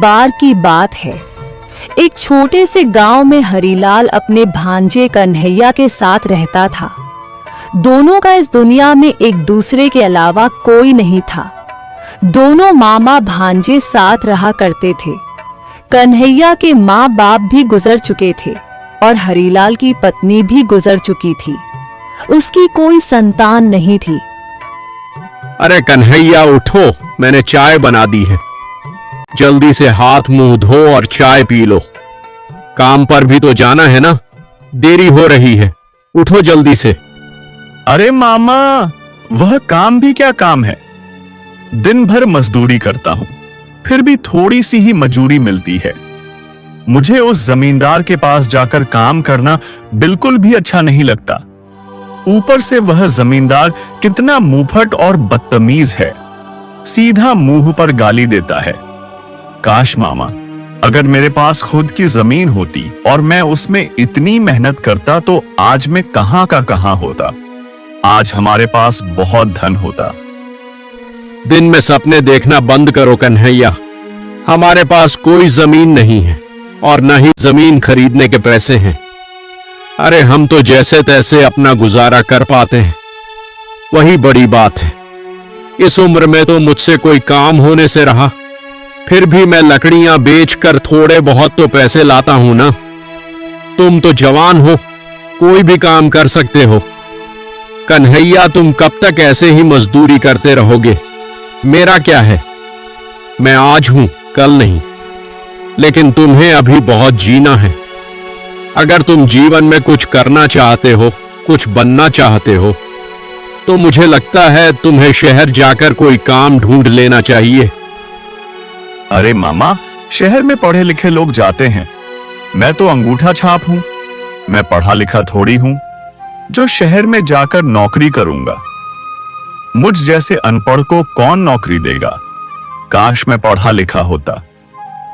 बार की बात है। एक छोटे से गांव में हरीलाल अपने भांजे कन्हैया के साथ रहता था। दोनों का इस दुनिया में एक दूसरे के अलावा कोई नहीं था। दोनों मामा भांजे साथ रहा करते थे। कन्हैया के माँ बाप भी गुजर चुके थे और हरीलाल की पत्नी भी गुजर चुकी थी। उसकी कोई संतान नहीं थी। अरे कन्हैया उठो, मैंने चाय बना दी है। जल्दी से हाथ मुंह धो और चाय पी लो। काम पर भी तो जाना है ना, देरी हो रही है, उठो जल्दी से। अरे मामा, वह काम भी क्या काम है। दिन भर मजदूरी करता हूं, फिर भी थोड़ी सी ही मजूरी मिलती है। मुझे उस जमींदार के पास जाकर काम करना बिल्कुल भी अच्छा नहीं लगता। ऊपर से वह जमींदार कितना मुंहफट और बदतमीज है, सीधा मुंह पर गाली देता है। काश मामा, अगर मेरे पास खुद की जमीन होती और मैं उसमें इतनी मेहनत करता तो आज मैं कहां का कहां होता। आज हमारे पास बहुत धन होता। दिन में सपने देखना बंद करो कन्हैया। हमारे पास कोई जमीन नहीं है और न ही जमीन खरीदने के पैसे हैं। अरे हम तो जैसे तैसे अपना गुजारा कर पाते हैं, वही बड़ी बात है। इस उम्र में तो मुझसे कोई काम होने से रहा, फिर भी मैं लकड़ियां बेचकर थोड़े बहुत तो पैसे लाता हूं ना। तुम तो जवान हो, कोई भी काम कर सकते हो। कन्हैया, तुम कब तक ऐसे ही मजदूरी करते रहोगे? मेरा क्या है, मैं आज हूं कल नहीं, लेकिन तुम्हें अभी बहुत जीना है। अगर तुम जीवन में कुछ करना चाहते हो, कुछ बनना चाहते हो, तो मुझे लगता है तुम्हें शहर जाकर कोई काम ढूंढ लेना चाहिए। अरे मामा, शहर में पढ़े लिखे लोग जाते हैं, मैं तो अंगूठा छाप हूं। मैं पढ़ा लिखा थोड़ी हूं जो शहर में जाकर नौकरी करूंगा। मुझ जैसे अनपढ़ को कौन नौकरी देगा। काश मैं पढ़ा लिखा होता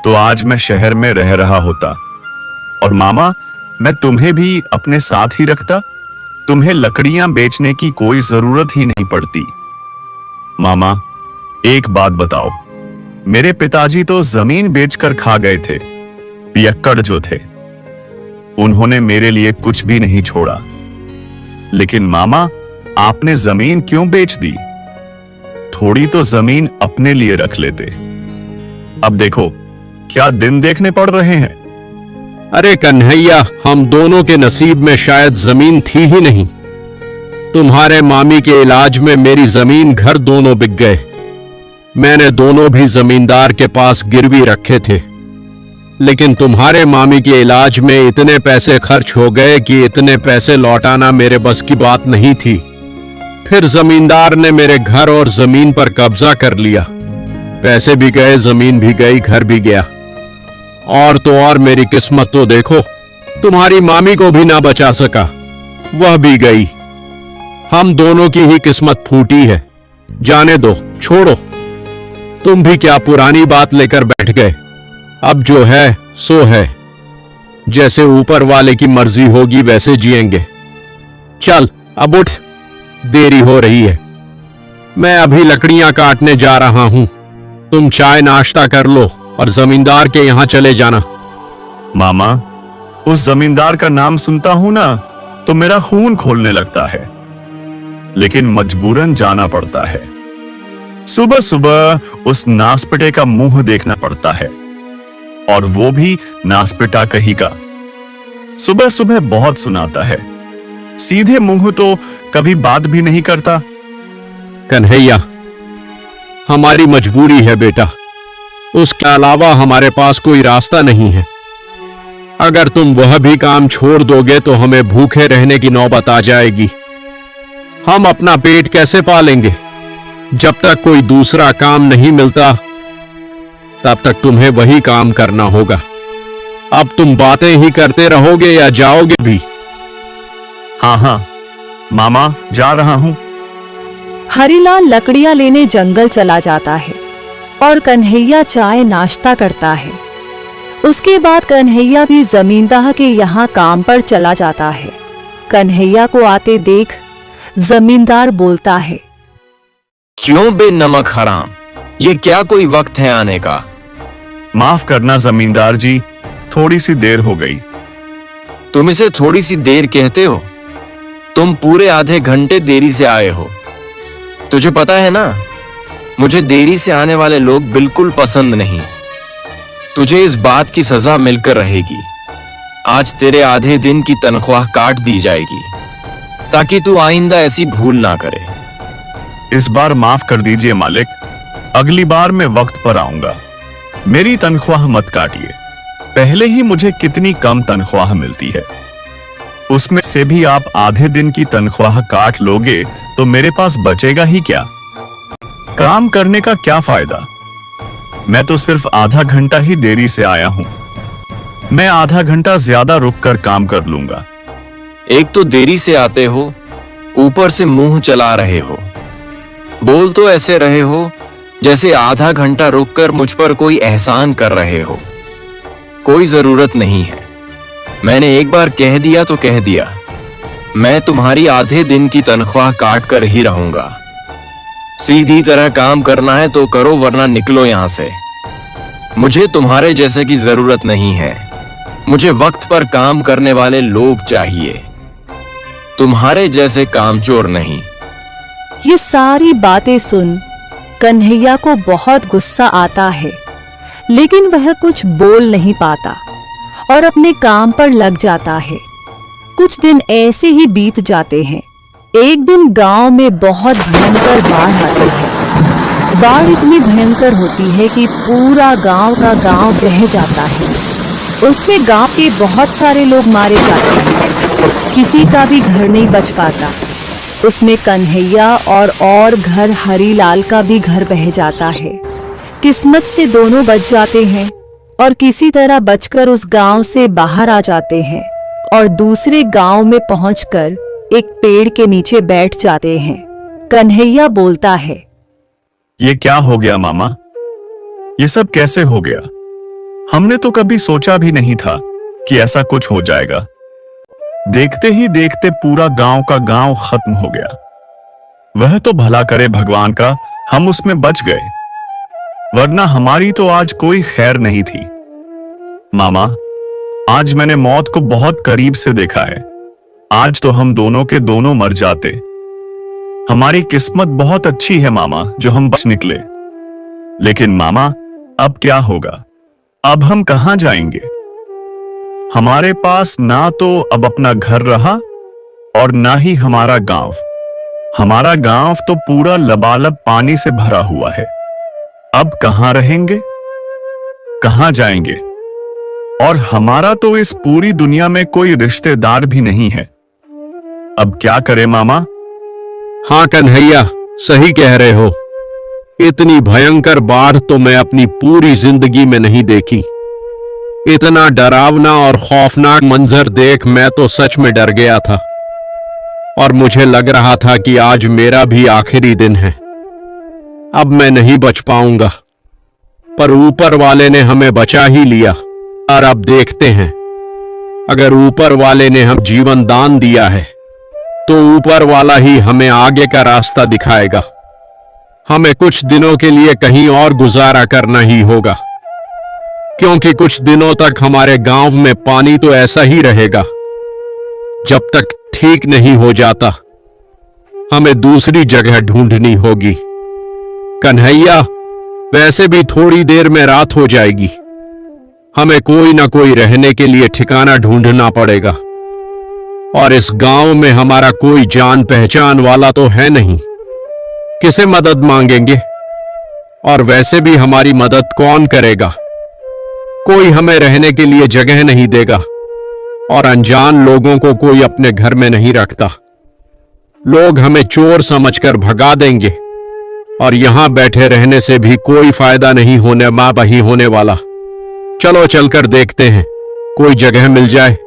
तो आज मैं शहर में रह रहा होता। और मामा, मैं तुम्हें भी अपने साथ ही रखता, तुम्हें लकड़ियां बेचने की कोई जरूरत ही नहीं पड़ती। मामा, एक बात बताओ, मेरे पिताजी तो जमीन बेचकर खा गए थे, पियक्कड़ जो थे। उन्होंने मेरे लिए कुछ भी नहीं छोड़ा। लेकिन मामा, आपने जमीन क्यों बेच दी? थोड़ी तो जमीन अपने लिए रख लेते। अब देखो क्या दिन देखने पड़ रहे हैं। अरे कन्हैया, हम दोनों के नसीब में शायद जमीन थी ही नहीं। तुम्हारे मामी के इलाज में मेरी जमीन घर दोनों बिक गए। मैंने दोनों भी जमींदार के पास गिरवी रखे थे, लेकिन तुम्हारे मामी के इलाज में इतने पैसे खर्च हो गए कि इतने पैसे लौटाना मेरे बस की बात नहीं थी। फिर जमींदार ने मेरे घर और जमीन पर कब्जा कर लिया। पैसे भी गए, जमीन भी गई, घर भी गया। और तो और मेरी किस्मत तो देखो, तुम्हारी मामी को भी ना बचा सका, वह भी गई। हम दोनों की ही किस्मत फूटी है। जाने दो, छोड़ो। तुम भी क्या पुरानी बात लेकर बैठ गए। अब जो है सो है, जैसे ऊपर वाले की मर्जी होगी वैसे जिएंगे। चल अब उठ, देरी हो रही है। मैं अभी लकड़ियां काटने जा रहा हूं। तुम चाय नाश्ता कर लो और जमींदार के यहां चले जाना। मामा, उस जमींदार का नाम सुनता हूं ना तो मेरा खून खोलने लगता है, लेकिन मजबूरन जाना पड़ता है। सुबह सुबह उस नासपिटे का मुंह देखना पड़ता है, और वो भी नासपिटा कहीं का। सुबह सुबह बहुत सुनाता है, सीधे मुंह तो कभी बात भी नहीं करता। कन्हैया, हमारी मजबूरी है बेटा, उसके अलावा हमारे पास कोई रास्ता नहीं है। अगर तुम वह भी काम छोड़ दोगे तो हमें भूखे रहने की नौबत आ जाएगी। हम अपना पेट कैसे पालेंगे? जब तक कोई दूसरा काम नहीं मिलता तब तक तुम्हें वही काम करना होगा। अब तुम बातें ही करते रहोगे या जाओगे भी? हाँ हाँ मामा, जा रहा हूं। हरीलाल लकड़ियां लेने जंगल चला जाता है और कन्हैया चाय नाश्ता करता है। उसके बाद कन्हैया भी जमींदार के यहाँ काम पर चला जाता है। कन्हैया को आते देख जमींदार बोलता है, क्यों बे नमक हराम, ये क्या कोई वक्त है आने का? माफ करना जमींदार जी, थोड़ी सी देर हो गई। तुम इसे थोड़ी सी देर कहते हो? तुम पूरे आधे घंटे देरी से आए हो। तुझे पता है ना, मुझे देरी से आने वाले लोग बिल्कुल पसंद नहीं। तुझे इस बात की सजा मिलकर रहेगी। आज तेरे आधे दिन की तनख्वाह काट दी जाएगी ताकि तू आइंदा ऐसी भूल ना करे। इस बार माफ कर दीजिए मालिक, अगली बार मैं वक्त पर आऊंगा। मेरी तनख्वाह मत काटिए। पहले ही मुझे कितनी कम तनख्वाह मिलती है, उसमें से भी आप आधे दिन की तनख्वाह काट लोगे तो मेरे पास बचेगा ही क्या? काम करने का क्या फायदा? मैं तो सिर्फ आधा घंटा ही देरी से आया हूं। मैं आधा घंटा ज्यादा रुक कर काम कर लूंगा। एक तो देरी से आते हो, ऊपर से मुंह चला रहे हो। बोल तो ऐसे रहे हो जैसे आधा घंटा रुककर मुझ पर कोई एहसान कर रहे हो। कोई जरूरत नहीं है। मैंने एक बार कह दिया तो कह दिया। मैं तुम्हारी आधे दिन की तनख्वाह काट कर ही रहूंगा। सीधी तरह काम करना है तो करो, वरना निकलो यहां से। मुझे तुम्हारे जैसे की जरूरत नहीं है। मुझे वक्त पर काम करने वाले लोग चाहिए, तुम्हारे जैसे कामचोर नहीं। ये सारी बातें सुन कन्हैया को बहुत गुस्सा आता है, लेकिन वह कुछ बोल नहीं पाता और अपने काम पर लग जाता है। कुछ दिन ऐसे ही बीत जाते हैं। एक दिन गांव में बहुत भयंकर बाढ़ आती है। बाढ़ इतनी भयंकर होती है कि पूरा गांव का गांव बह जाता है। उसमें गांव के बहुत सारे लोग मारे जाते हैं। किसी का भी घर नहीं बच पाता। उसमें कन्हैया और घर हरीलाल का भी घर बह जाता है। किस्मत से दोनों बच जाते हैं और किसी तरह बचकर उस गांव से बाहर आ जाते हैं और दूसरे गांव में पहुंचकर एक पेड़ के नीचे बैठ जाते हैं। कन्हैया बोलता है, ये क्या हो गया मामा? ये सब कैसे हो गया? हमने तो कभी सोचा भी नहीं था कि ऐसा कुछ हो जाएगा। देखते ही देखते पूरा गांव का गांव खत्म हो गया। वह तो भला करे भगवान का, हम उसमें बच गए, वरना हमारी तो आज कोई खैर नहीं थी। मामा, आज मैंने मौत को बहुत करीब से देखा है। आज तो हम दोनों के दोनों मर जाते। हमारी किस्मत बहुत अच्छी है मामा, जो हम बच निकले। लेकिन मामा, अब क्या होगा? अब हम कहां जाएंगे? हमारे पास ना तो अब अपना घर रहा और ना ही हमारा गांव। हमारा गांव तो पूरा लबालब पानी से भरा हुआ है। अब कहां रहेंगे, कहां जाएंगे? और हमारा तो इस पूरी दुनिया में कोई रिश्तेदार भी नहीं है। अब क्या करें मामा? हाँ कन्हैया, सही कह रहे हो। इतनी भयंकर बाढ़ तो मैं अपनी पूरी जिंदगी में नहीं देखी। इतना डरावना और खौफनाक मंजर देख मैं तो सच में डर गया था और मुझे लग रहा था कि आज मेरा भी आखिरी दिन है। अब मैं नहीं बच पाऊंगा, पर ऊपर वाले ने हमें बचा ही लिया। और अब देखते हैं, अगर ऊपर वाले ने हम जीवन दान दिया है तो ऊपर वाला ही हमें आगे का रास्ता दिखाएगा। हमें कुछ दिनों के लिए कहीं और गुजारा करना ही होगा, क्योंकि कुछ दिनों तक हमारे गांव में पानी तो ऐसा ही रहेगा। जब तक ठीक नहीं हो जाता, हमें दूसरी जगह ढूंढनी होगी। कन्हैया, वैसे भी थोड़ी देर में रात हो जाएगी। हमें कोई ना कोई रहने के लिए ठिकाना ढूंढना पड़ेगा। और इस गांव में हमारा कोई जान पहचान वाला तो है नहीं। किसे मदद मांगेंगे? और वैसे भी हमारी मदद कौन करेगा? कोई हमें रहने के लिए जगह नहीं देगा और अनजान लोगों को कोई अपने घर में नहीं रखता। लोग हमें चोर समझकर भगा देंगे और यहां बैठे रहने से भी कोई फायदा नहीं होने वाला। चलो चलकर देखते हैं, कोई जगह मिल जाए।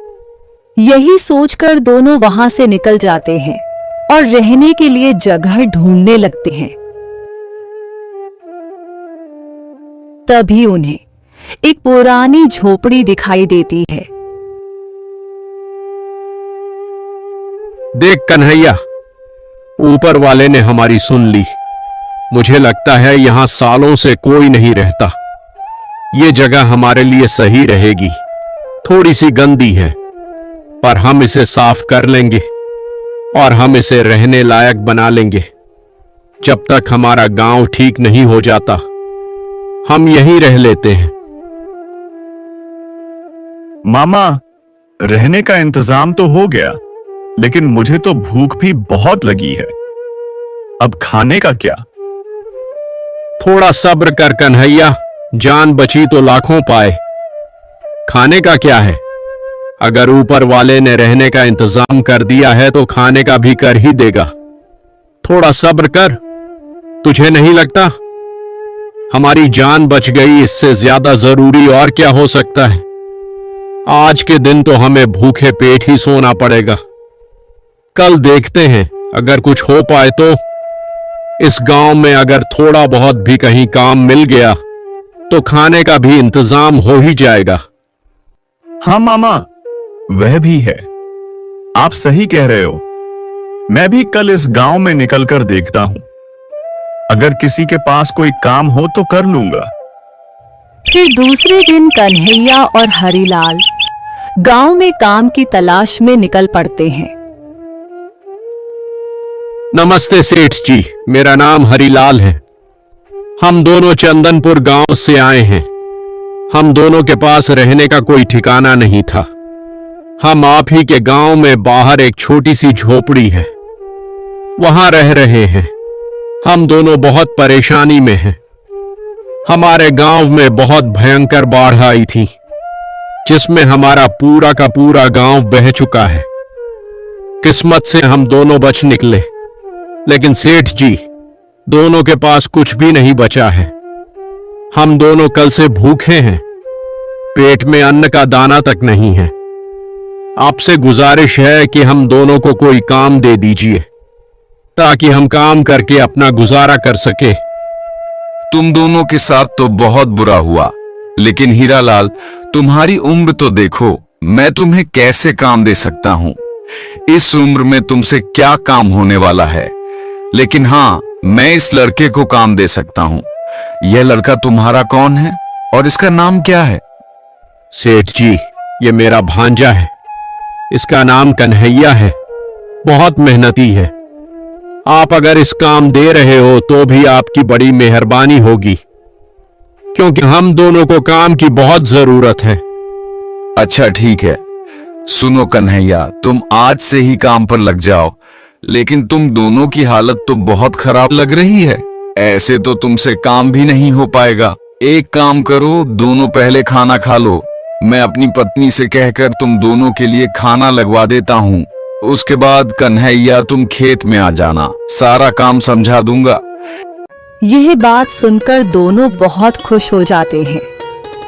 यही सोचकर दोनों वहां से निकल जाते हैं और रहने के लिए जगह ढूंढने लगते हैं। तभी उन्हें एक पुरानी झोपड़ी दिखाई देती है। देख कन्हैया, ऊपर वाले ने हमारी सुन ली। मुझे लगता है यहां सालों से कोई नहीं रहता। ये जगह हमारे लिए सही रहेगी। थोड़ी सी गंदी है, पर हम इसे साफ कर लेंगे और हम इसे रहने लायक बना लेंगे। जब तक हमारा गांव ठीक नहीं हो जाता, हम यहीं रह लेते हैं। मामा, रहने का इंतजाम तो हो गया, लेकिन मुझे तो भूख भी बहुत लगी है। अब खाने का क्या? थोड़ा सब्र कर कन्हैया, जान बची तो लाखों पाए। खाने का क्या है? अगर ऊपर वाले ने रहने का इंतजाम कर दिया है तो खाने का भी कर ही देगा। थोड़ा सब्र कर। तुझे नहीं लगता हमारी जान बच गई? इससे ज्यादा जरूरी और क्या हो सकता है? आज के दिन तो हमें भूखे पेट ही सोना पड़ेगा। कल देखते हैं, अगर कुछ हो पाए तो। इस गांव में अगर थोड़ा बहुत भी कहीं काम मिल गया तो खाने का भी इंतजाम हो ही जाएगा। हाँ मामा, वह भी है। आप सही कह रहे हो। मैं भी कल इस गांव में निकलकर देखता हूं। अगर किसी के पास कोई काम हो तो कर लूंगा। फिर दूसरे दिन कन्हैया और हरिलाल गांव में काम की तलाश में निकल पड़ते हैं। नमस्ते सेठ जी, मेरा नाम हरिलाल है। हम दोनों चंदनपुर गांव से आए हैं। हम दोनों के पास रहने का कोई ठिकाना नहीं था। हम आप ही के गांव में बाहर एक छोटी सी झोपड़ी है, वहां रह रहे हैं। हम दोनों बहुत परेशानी में हैं। हमारे गांव में बहुत भयंकर बाढ़ आई थी, जिसमें हमारा पूरा का पूरा गांव बह चुका है। किस्मत से हम दोनों बच निकले, लेकिन सेठ जी, दोनों के पास कुछ भी नहीं बचा है। हम दोनों कल से भूखे हैं। पेट में अन्न का दाना तक नहीं है। आपसे गुजारिश है कि हम दोनों को कोई काम दे दीजिए, ताकि हम काम करके अपना गुजारा कर सके। तुम दोनों के साथ तो बहुत बुरा हुआ, लेकिन हीरालाल, तुम्हारी उम्र तो देखो। मैं तुम्हें कैसे काम दे सकता हूँ? इस उम्र में तुमसे क्या काम होने वाला है? लेकिन हाँ, मैं इस लड़के को काम दे सकता हूँ। यह लड़का तुम्हारा कौन है और इसका नाम क्या है? सेठ जी, ये मेरा भांजा है। इसका नाम कन्हैया है। बहुत मेहनती है। आप अगर इस काम दे रहे हो तो भी आपकी बड़ी मेहरबानी होगी, क्योंकि हम दोनों को काम की बहुत जरूरत है। अच्छा ठीक है। सुनो कन्हैया, तुम आज से ही काम पर लग जाओ, लेकिन तुम दोनों की हालत तो बहुत खराब लग रही है। ऐसे तो तुमसे काम भी नहीं हो पाएगा। एक काम करो, दोनों पहले खाना खा लो। मैं अपनी पत्नी से कहकर तुम दोनों के लिए खाना लगवा देता हूँ। उसके बाद कन्हैया, तुम खेत में आ जाना, सारा काम समझा दूंगा। यह बात सुनकर दोनों बहुत खुश हो जाते हैं।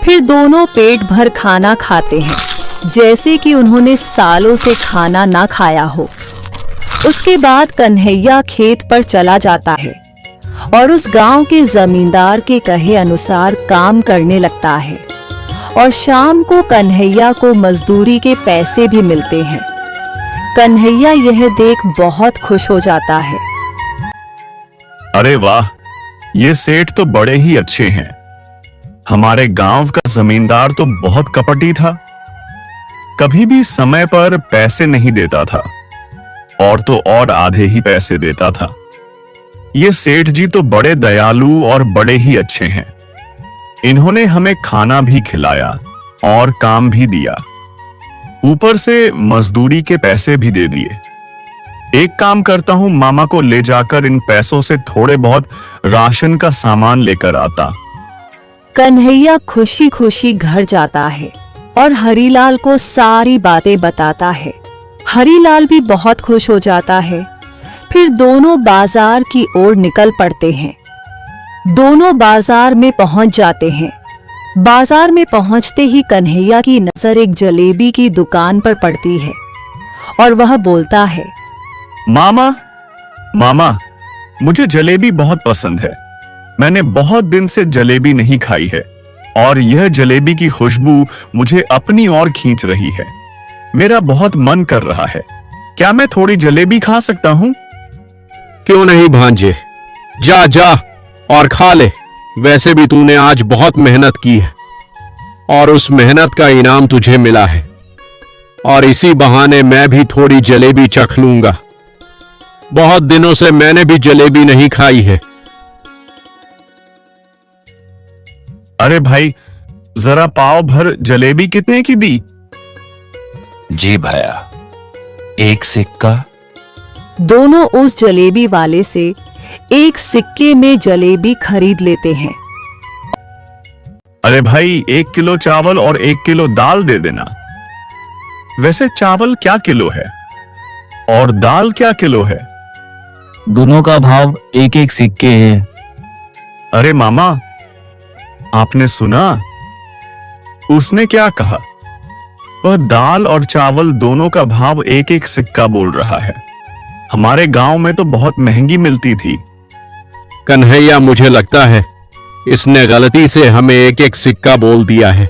फिर दोनों पेट भर खाना खाते हैं, जैसे कि उन्होंने सालों से खाना ना खाया हो। उसके बाद कन्हैया खेत पर चला जाता है और उस गांव के जमींदार के कहे अनुसार काम करने लगता है। और शाम को कन्हैया को मजदूरी के पैसे भी मिलते हैं। कन्हैया यह देख बहुत खुश हो जाता है। अरे वाह, ये सेठ तो बड़े ही अच्छे हैं। हमारे गांव का जमींदार तो बहुत कपटी था। कभी भी समय पर पैसे नहीं देता था, और तो और आधे ही पैसे देता था। ये सेठ जी तो बड़े दयालु और बड़े ही अच्छे हैं। इन्होंने हमें खाना भी खिलाया और काम भी दिया, ऊपर से मजदूरी के पैसे भी दे दिए। एक काम करता हूं, मामा को ले जाकर इन पैसों से थोड़े बहुत राशन का सामान लेकर आता। कन्हैया खुशी खुशी घर जाता है और हरीलाल को सारी बातें बताता है। हरीलाल भी बहुत खुश हो जाता है। फिर दोनों बाजार की ओर निकल पड़ते हैं। दोनों बाजार में पहुंच जाते हैं। बाजार में पहुंचते ही कन्हैया की नजर एक जलेबी की दुकान पर पड़ती है और वह बोलता है, मामा, मामा, मुझे जलेबी बहुत पसंद है। मैंने बहुत दिन से जलेबी नहीं खाई है और यह जलेबी की खुशबू मुझे अपनी ओर खींच रही है। मेरा बहुत मन कर रहा है। क्या मैं थोड़ी जलेबी खा सकता हूं? क्यों नहीं भांजे, जा जा और खा ले। वैसे भी तूने आज बहुत मेहनत की है। और उस मेहनत का इनाम तुझे मिला है, और इसी बहाने मैं भी थोड़ी जलेबी चख लूंगा। बहुत दिनों से मैंने भी जलेबी नहीं खाई है। अरे भाई, जरा पाव भर जलेबी कितने की दी? जी भैया, 1 सिक्का। दोनों उस जलेबी वाले से 1 सिक्के में जलेबी खरीद लेते हैं। अरे भाई, 1 किलो चावल और 1 किलो दाल दे देना। वैसे चावल क्या किलो है और दाल क्या किलो है? दोनों का भाव 1-1 सिक्के है। अरे मामा, आपने सुना? उसने क्या कहा? वह दाल और चावल दोनों का भाव 1-1 सिक्का बोल रहा है। हमारे गांव में तो बहुत महंगी मिलती थी। कन्हैया, मुझे लगता है इसने गलती से हमें 1-1 सिक्का बोल दिया है।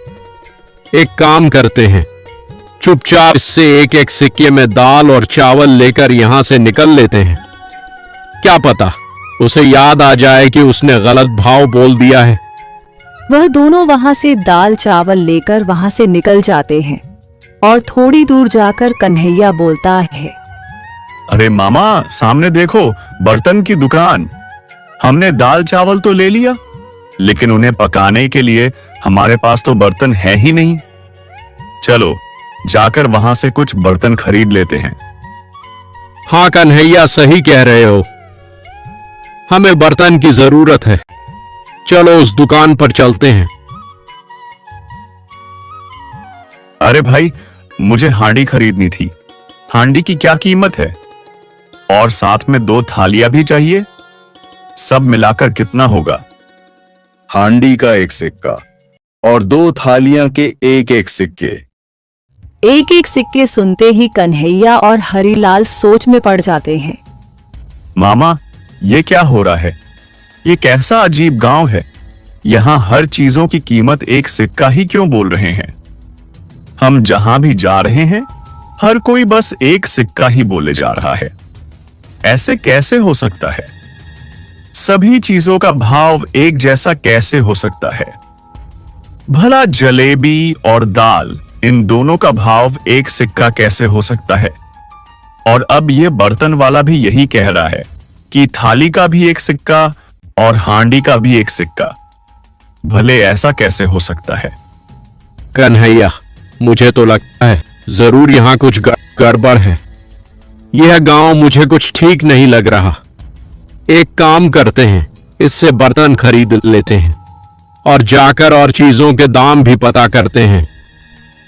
एक काम करते हैं, चुपचाप इससे 1-1 सिक्के में दाल और चावल लेकर यहां से निकल लेते हैं। क्या पता उसे याद आ जाए कि उसने गलत भाव बोल दिया है। वह दोनों वहां से दाल चावल लेकर वहां से निकल जाते हैं और थोड़ी दूर जाकर कन्हैया बोलता है, अरे मामा, सामने देखो, बर्तन की दुकान। हमने दाल चावल तो ले लिया, लेकिन उन्हें पकाने के लिए हमारे पास तो बर्तन है ही नहीं। चलो जाकर वहां से कुछ बर्तन खरीद लेते हैं। हाँ कन्हैया, सही कह रहे हो, हमें बर्तन की जरूरत है। चलो उस दुकान पर चलते हैं। अरे भाई, मुझे हांडी खरीदनी थी। हांडी की क्या कीमत है? और साथ में 2 थालियां भी चाहिए। सब मिलाकर कितना होगा? हांडी का 1 सिक्का और 2 थालियां के 1-1 सिक्के। 1-1 सिक्के सुनते ही कन्हैया और हरीलाल सोच में पड़ जाते हैं। मामा, ये क्या हो रहा है? ये कैसा अजीब गांव है? यहाँ हर चीजों की कीमत 1 सिक्का ही क्यों बोल रहे हैं? हम जहां भी जा रहे हैं, हर कोई बस 1 सिक्का ही बोले जा रहा है। ऐसे कैसे हो सकता है? सभी चीजों का भाव एक जैसा कैसे हो सकता है? भला जलेबी और दाल, इन दोनों का भाव 1 सिक्का कैसे हो सकता है? और अब ये बर्तन वाला भी यही कह रहा है कि थाली का भी 1 सिक्का और हांडी का भी 1 सिक्का। भले ऐसा कैसे हो सकता है? कन्हैया, मुझे तो लगता है जरूर यहाँ कुछ गड़बड़ है। यह गांव मुझे कुछ ठीक नहीं लग रहा। एक काम करते हैं, इससे बर्तन खरीद लेते हैं और जाकर और चीजों के दाम भी पता करते हैं।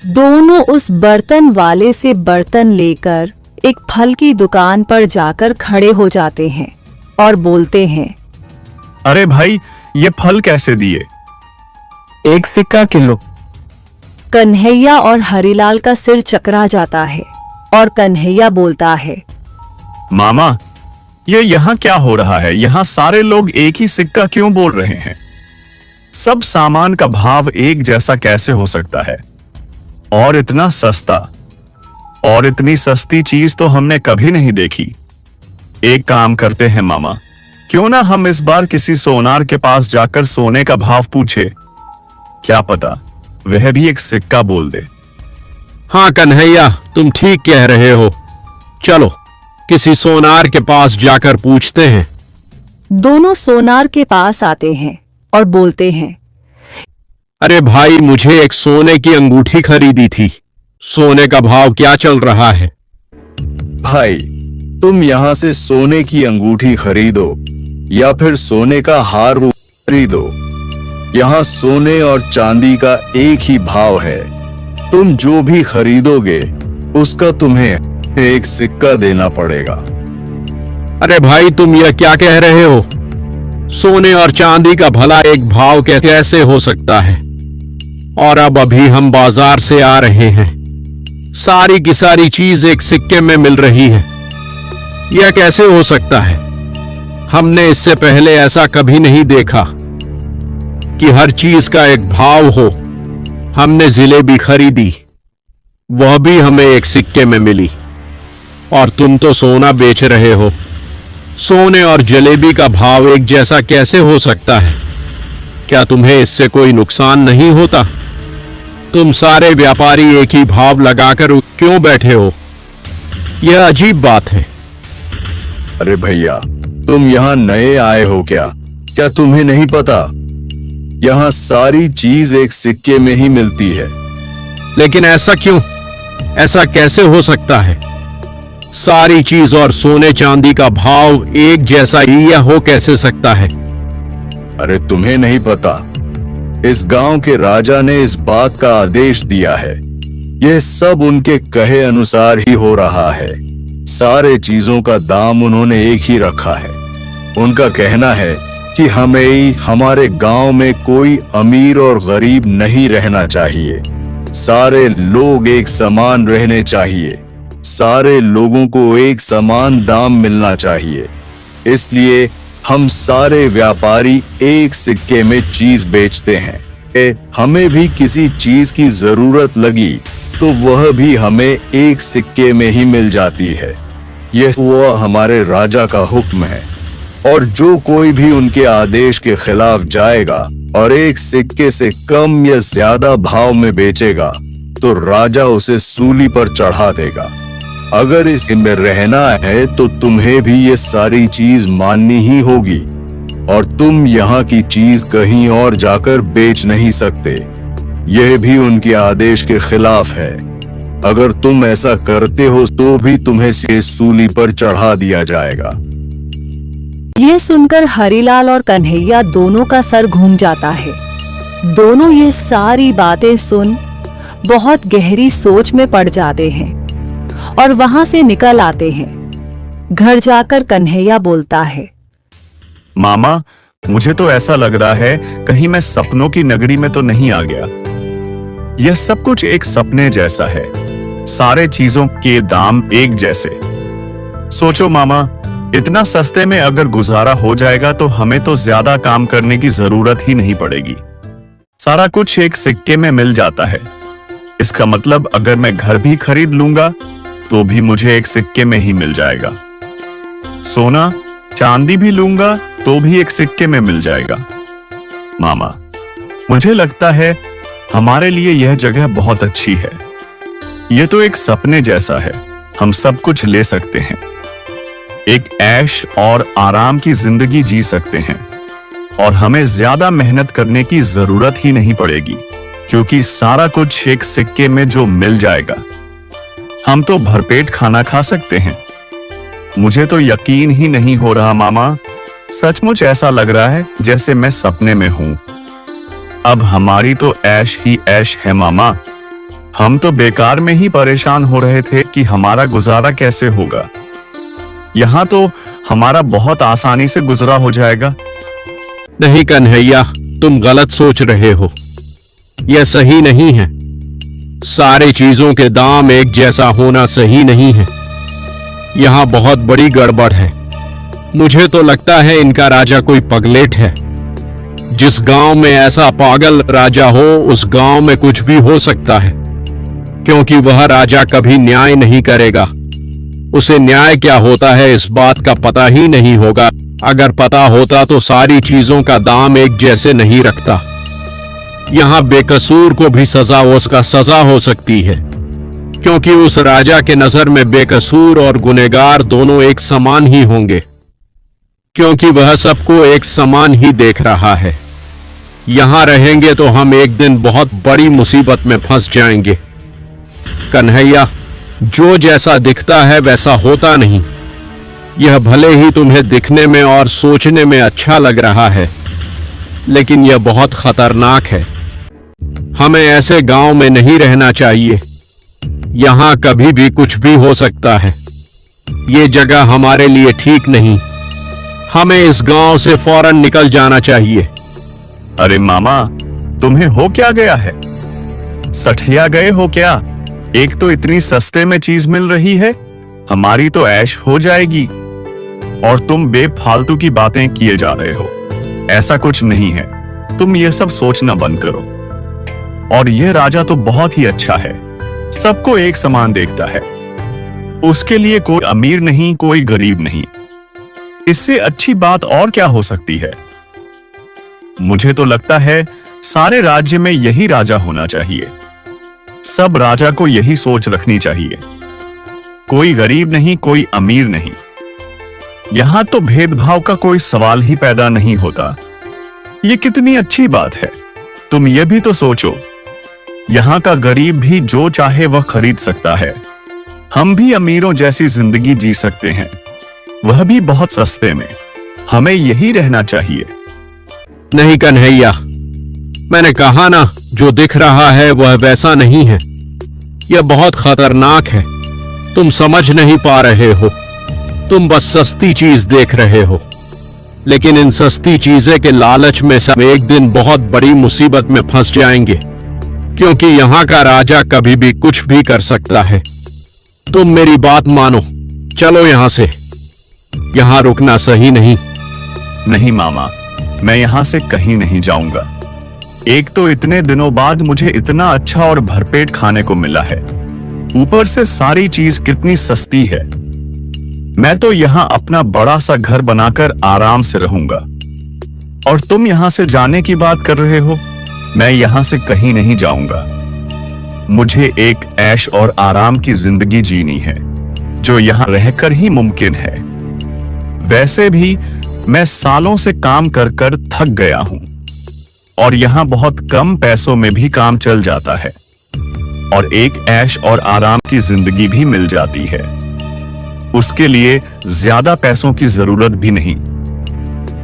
दोनों उस बर्तन वाले से बर्तन लेकर एक फल की दुकान पर जाकर खड़े हो जाते हैं और बोलते हैं, अरे भाई, ये फल कैसे दिए? 1 सिक्का किलो। कन्हैया और हरीलाल का सिर चकरा जाता है और कन्हैया बोलता है, मामा, ये यहाँ क्या हो रहा है? यहाँ सारे लोग 1 ही सिक्का क्यों बोल रहे हैं? सब सामान का भाव एक जैसा कैसे हो सकता है? और इतना सस्ता, और इतनी सस्ती चीज तो हमने कभी नहीं देखी। एक काम करते हैं मामा, क्यों ना हम इस बार किसी सोनार के पास जाकर सोने का भाव पूछे। क्या पता वह भी 1 सिक्का बोल दे। हाँ कन्हैया, तुम ठीक कह रहे हो। चलो किसी सोनार के पास जाकर पूछते हैं। दोनों सोनार के पास आते हैं और बोलते हैं, अरे भाई, मुझे एक सोने की अंगूठी खरीदी थी। सोने का भाव क्या चल रहा है? भाई, तुम यहाँ से सोने की अंगूठी खरीदो या फिर सोने का हार खरीदो। यहाँ सोने और चांदी का एक ही भाव है। तुम जो भी खरीदोगे उसका तुम्हें 1 सिक्का देना पड़ेगा। अरे भाई, तुम यह क्या कह रहे हो? सोने और चांदी का भला एक भाव कैसे हो सकता है? और अब अभी हम बाजार से आ रहे हैं, सारी की सारी चीज 1 सिक्के में मिल रही है। यह कैसे हो सकता है? हमने इससे पहले ऐसा कभी नहीं देखा कि हर चीज का एक भाव हो। हमने जलेबी खरीदी, वह भी हमें 1 सिक्के में मिली, और तुम तो सोना बेच रहे हो। सोने और जलेबी का भाव एक जैसा कैसे हो सकता है? क्या तुम्हें इससे कोई नुकसान नहीं होता? तुम सारे व्यापारी एक ही भाव लगाकर क्यों बैठे हो? यह अजीब बात है। अरे भैया, तुम यहाँ नए आए हो क्या? क्या तुम्हें नहीं पता? यहाँ सारी चीज एक सिक्के में ही मिलती है। लेकिन ऐसा क्यों? ऐसा कैसे हो सकता है? सारी चीज और सोने चांदी का भाव एक जैसा ही या हो कैसे सकता है? अरे तुम्हें नहीं पता, इस गांव के राजा ने इस बात का आदेश दिया है। यह सब उनके कहे अनुसार ही हो रहा है। सारे चीजों का दाम उन्होंने एक ही रखा है। उनका कहना है कि हमें हमारे गांव में कोई अमीर और गरीब नहीं रहना चाहिए। सारे लोग एक समान रहने चाहिए। सारे लोगों को एक समान दाम मिलना चाहिए। इसलिए हम सारे व्यापारी एक सिक्के में चीज बेचते हैं। हमें भी किसी चीज की जरूरत लगी तो वह भी हमें एक सिक्के में ही मिल जाती है। यह वह हमारे राजा का हुक्म है, और जो कोई भी उनके आदेश के खिलाफ जाएगा और एक सिक्के से कम या ज्यादा भाव में बेचेगा तो राजा उसे सूली पर चढ़ा देगा। अगर इसमें रहना है तो तुम्हें भी ये सारी चीज माननी ही होगी, और तुम यहाँ की चीज कहीं और जाकर बेच नहीं सकते। यह भी उनके आदेश के खिलाफ है। अगर तुम ऐसा करते हो तो भी तुम्हें से सूली पर चढ़ा दिया जाएगा। यह सुनकर हरिलाल और कन्हैया दोनों का सर घूम जाता है। दोनों ये सारी बातें सुन बहुत गहरी सोच में पड़ जाते हैं और वहां से निकल आते हैं। घर जाकर कन्हैया बोलता है, मामा, मुझे तो ऐसा लग रहा है कहीं मैं सपनों की नगरी में तो नहीं आ गया। यह सब कुछ एक सपने जैसा है। सारे चीजों के दाम एक जैसे। सोचो मामा, इतना सस्ते में अगर गुजारा हो जाएगा तो हमें तो ज्यादा काम करने की जरूरत ही नहीं पड़ेगी। सारा कुछ एक सिक्के में मिल जाता है। इसका मतलब अगर मैं घर भी खरीद लूंगा तो भी मुझे एक सिक्के में ही मिल जाएगा। सोना चांदी भी लूंगा तो भी एक सिक्के में मिल जाएगा। मामा, मुझे लगता है हमारे लिए यह जगह बहुत अच्छी है। यह तो एक सपने जैसा है। हम सब कुछ ले सकते हैं, एक ऐश और आराम की जिंदगी जी सकते हैं, और हमें ज्यादा मेहनत करने की जरूरत ही नहीं पड़ेगी, क्योंकि सारा कुछ एक सिक्के में जो मिल जाएगा। हम तो भरपेट खाना खा सकते हैं। मुझे तो यकीन ही नहीं हो रहा मामा, सचमुच ऐसा लग रहा है जैसे मैं सपने में हूं। अब हमारी तो ऐश ही ऐश है मामा। हम तो बेकार में ही परेशान हो रहे थे कि हमारा गुजारा कैसे होगा। यहाँ तो हमारा बहुत आसानी से गुजरा हो जाएगा। नहीं कन्हैया, तुम गलत सोच रहे हो। यह सही नहीं है। सारी चीजों के दाम एक जैसा होना सही नहीं है। यहाँ बहुत बड़ी गड़बड़ है। मुझे तो लगता है इनका राजा कोई पगलेट है। जिस गांव में ऐसा पागल राजा हो, उस गांव में कुछ भी हो सकता है, क्योंकि वह राजा कभी न्याय नहीं करेगा। उसे न्याय क्या होता है इस बात का पता ही नहीं होगा। अगर पता होता तो सारी चीजों का दाम एक जैसे नहीं रखता। यहाँ बेकसूर को भी सजा उसका सजा हो सकती है, क्योंकि उस राजा के नजर में बेकसूर और गुनहगार दोनों एक समान ही होंगे, क्योंकि वह सबको एक समान ही देख रहा है। यहाँ रहेंगे तो हम एक दिन बहुत बड़ी मुसीबत में फंस जाएंगे। कन्हैया, जो जैसा दिखता है वैसा होता नहीं। यह भले ही तुम्हें दिखने में और सोचने में अच्छा लग रहा है, लेकिन यह बहुत खतरनाक है। हमें ऐसे गांव में नहीं रहना चाहिए। यहाँ कभी भी कुछ भी हो सकता है। ये जगह हमारे लिए ठीक नहीं। हमें इस गांव से फौरन निकल जाना चाहिए। अरे मामा, तुम्हें हो क्या गया है? सठिया गए हो क्या? एक तो इतनी सस्ते में चीज मिल रही है, हमारी तो ऐश हो जाएगी, और तुम बेफालतू की बातें किए जा रहे हो। ऐसा कुछ नहीं है। तुम ये सब सोचना बंद करो। और यह राजा तो बहुत ही अच्छा है, सबको एक समान देखता है। उसके लिए कोई अमीर नहीं, कोई गरीब नहीं। इससे अच्छी बात और क्या हो सकती है? मुझे तो लगता है सारे राज्य में यही राजा होना चाहिए। सब राजा को यही सोच रखनी चाहिए। कोई गरीब नहीं, कोई अमीर नहीं। यहां तो भेदभाव का कोई सवाल ही पैदा नहीं होता। ये कितनी अच्छी बात है। तुम ये भी तो सोचो, यहां का गरीब भी जो चाहे वह खरीद सकता है। हम भी अमीरों जैसी जिंदगी जी सकते हैं, वह भी बहुत सस्ते में। हमें यही रहना चाहिए। नहीं कन्हैया, मैंने कहा ना, जो दिख रहा है वह वैसा नहीं है। यह बहुत खतरनाक है। तुम समझ नहीं पा रहे हो। तुम बस सस्ती चीज देख रहे हो, लेकिन इन सस्ती चीजें के लालच में सब एक दिन बहुत बड़ी मुसीबत में फंस जाएंगे, क्योंकि यहाँ का राजा कभी भी कुछ भी कर सकता है। तुम मेरी बात मानो, चलो यहां से। यहां रुकना सही नहीं। नहीं मामा, मैं यहां से कहीं नहीं जाऊंगा। एक तो इतने दिनों बाद मुझे इतना अच्छा और भरपेट खाने को मिला है, ऊपर से सारी चीज कितनी सस्ती है। मैं तो यहां अपना बड़ा सा घर बनाकर आराम से रहूंगा, और तुम यहां से जाने की बात कर रहे हो। मैं यहां से कहीं नहीं जाऊंगा। मुझे एक ऐश और आराम की जिंदगी जीनी है, जो यहां रहकर ही मुमकिन है। वैसे भी मैं सालों से काम कर कर थक गया हूं, और यहां बहुत कम पैसों में भी काम चल जाता है, और एक ऐश और आराम की जिंदगी भी मिल जाती है। उसके लिए ज्यादा पैसों की जरूरत भी नहीं।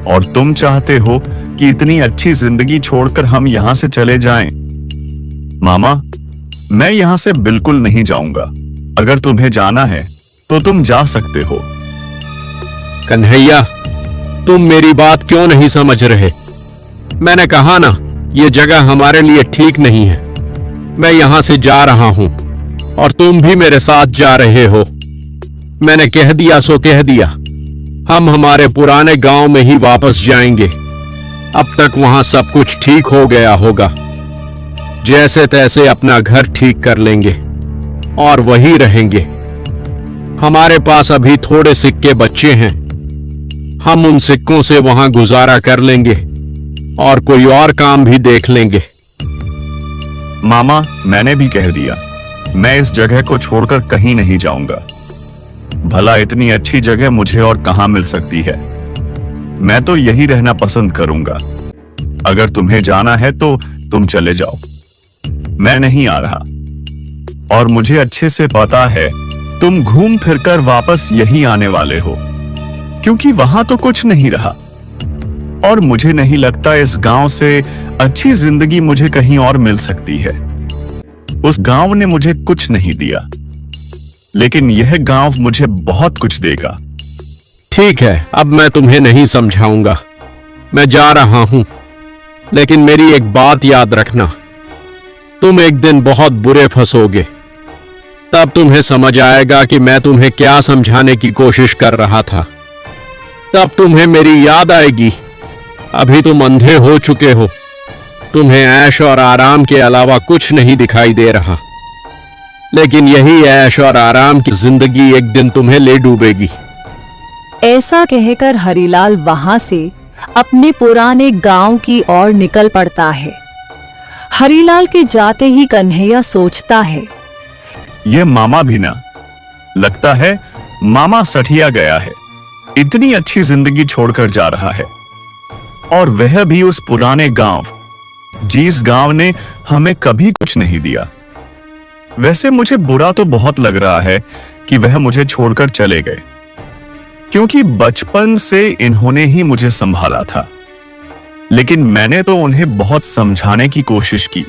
और तुम चाहते हो कि इतनी अच्छी जिंदगी छोड़कर हम यहां से चले जाएं? मामा, मैं यहां से बिल्कुल नहीं जाऊंगा। अगर तुम्हें जाना है तो तुम जा सकते हो। कन्हैया, तुम मेरी बात क्यों नहीं समझ रहे? मैंने कहा ना, यह जगह हमारे लिए ठीक नहीं है। मैं यहां से जा रहा हूं, और तुम भी मेरे साथ जा रहे हो। मैंने कह दिया सो कह दिया। हम हमारे पुराने गांव में ही वापस जाएंगे। अब तक वहां सब कुछ ठीक हो गया होगा। जैसे तैसे अपना घर ठीक कर लेंगे और वहीं रहेंगे। हमारे पास अभी थोड़े सिक्के बचे हैं। हम उन सिक्कों से वहां गुजारा कर लेंगे और कोई और काम भी देख लेंगे। मामा, मैंने भी कह दिया, मैं इस जगह को छोड़कर कहीं नहीं जाऊंगा। भला इतनी अच्छी जगह मुझे और कहां मिल सकती है। मैं तो यही रहना पसंद करूंगा। अगर तुम्हें जाना है तो तुम चले जाओ, मैं नहीं आ रहा। और मुझे अच्छे से पता है तुम घूम फिरकर वापस यही आने वाले हो, क्योंकि वहां तो कुछ नहीं रहा। और मुझे नहीं लगता इस गांव से अच्छी जिंदगी मुझे कहीं और मिल सकती है। उस गांव ने मुझे कुछ नहीं दिया, लेकिन यह गांव मुझे बहुत कुछ देगा। ठीक है, अब मैं तुम्हें नहीं समझाऊंगा। मैं जा रहा हूं, लेकिन मेरी एक बात याद रखना। तुम एक दिन बहुत बुरे फंसोगे। तब तुम्हें समझ आएगा कि मैं तुम्हें क्या समझाने की कोशिश कर रहा था। तब तुम्हें मेरी याद आएगी। अभी तुम अंधे हो चुके हो। तुम्हें ऐश और आराम के अलावा कुछ नहीं दिखाई दे रहा, लेकिन यही ऐश और आराम की जिंदगी एक दिन तुम्हें ले डूबेगी। ऐसा कहकर हरिलाल वहां से अपने पुराने गांव की ओर निकल पड़ता है। हरिलाल के जाते ही कन्हैया सोचता है, यह मामा भी ना, लगता है मामा सठिया गया है। इतनी अच्छी जिंदगी छोड़कर जा रहा है, और वह भी उस पुराने गांव, जिस गांव ने हमें कभी कुछ नहीं दिया। वैसे मुझे बुरा तो बहुत लग रहा है कि वह मुझे छोड़कर चले गए, क्योंकि बचपन से इन्होंने ही मुझे संभाला था। लेकिन मैंने तो उन्हें बहुत समझाने की कोशिश की।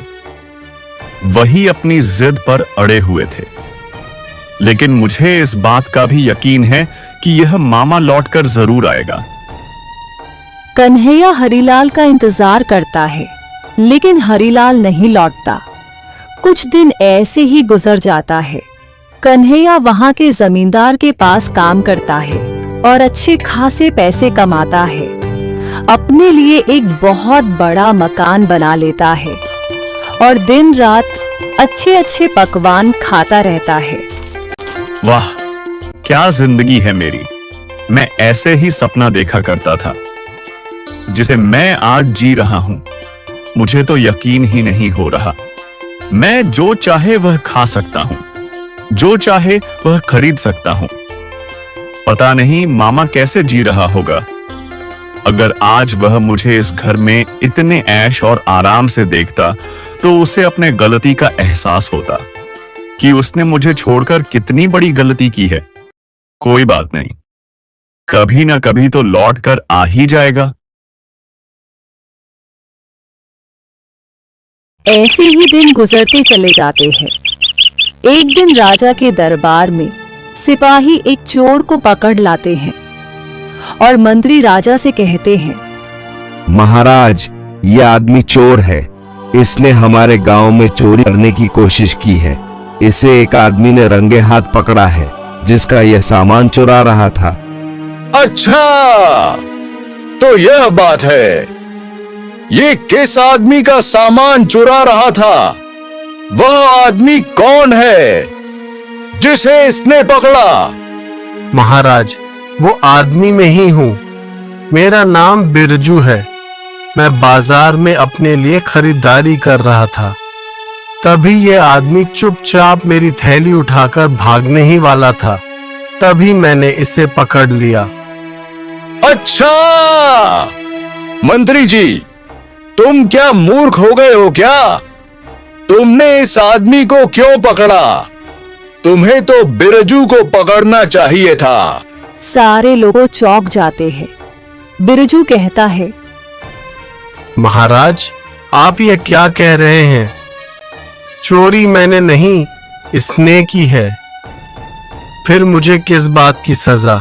वही अपनी जिद पर अड़े हुए थे। लेकिन मुझे इस बात का भी यकीन है कि यह मामा लौटकर जरूर आएगा। कन्हैया हरिलाल का इंतजार करता है, लेकिन हरिलाल नहीं लौटता। कुछ दिन ऐसे ही गुजर जाता है। कन्हैया वहां के जमींदार के पास काम करता है और अच्छे खासे पैसे कमाता है। अपने लिए एक बहुत बड़ा मकान बना लेता है और दिन रात अच्छे अच्छे पकवान खाता रहता है। वाह, क्या जिंदगी है मेरी। मैं ऐसे ही सपना देखा करता था, जिसे मैं आज जी रहा हूं। मुझे तो यकीन ही नहीं हो रहा। मैं जो चाहे वह खा सकता हूं, जो चाहे वह खरीद सकता हूं। पता नहीं मामा कैसे जी रहा होगा। अगर आज वह मुझे इस घर में इतने ऐश और आराम से देखता तो उसे अपने गलती का एहसास होता कि उसने मुझे छोड़कर कितनी बड़ी गलती की है। कोई बात नहीं, कभी ना कभी तो लौट कर आ ही जाएगा। ऐसे ही दिन गुजरते चले जाते हैं। एक दिन राजा के दरबार में सिपाही एक चोर को पकड़ लाते हैं और मंत्री राजा से कहते हैं, महाराज, ये आदमी चोर है। इसने हमारे गांव में चोरी करने की कोशिश की है। इसे एक आदमी ने रंगे हाथ पकड़ा है, जिसका यह सामान चुरा रहा था। अच्छा, तो यह बात है। ये किस आदमी का सामान चुरा रहा था? वह आदमी कौन है जिसे इसने पकड़ा? महाराज, वो आदमी में ही हूँ। मेरा नाम बिरजू है। मैं बाजार में अपने लिए खरीदारी कर रहा था। तभी ये आदमी चुपचाप मेरी थैली उठाकर भागने ही वाला था। तभी मैंने इसे पकड़ लिया। अच्छा, मंत्री जी, तुम क्या मूर्ख हो गए हो क्या? तुमने इस आदमी को क्यों पकड़ा? तुम्हें तो बिरजू को पकड़ना चाहिए था। सारे लोग चौंक जाते हैं। बिरजू कहता है, महाराज, आप ये क्या कह रहे हैं? चोरी मैंने नहीं, इसने की है। फिर मुझे किस बात की सजा?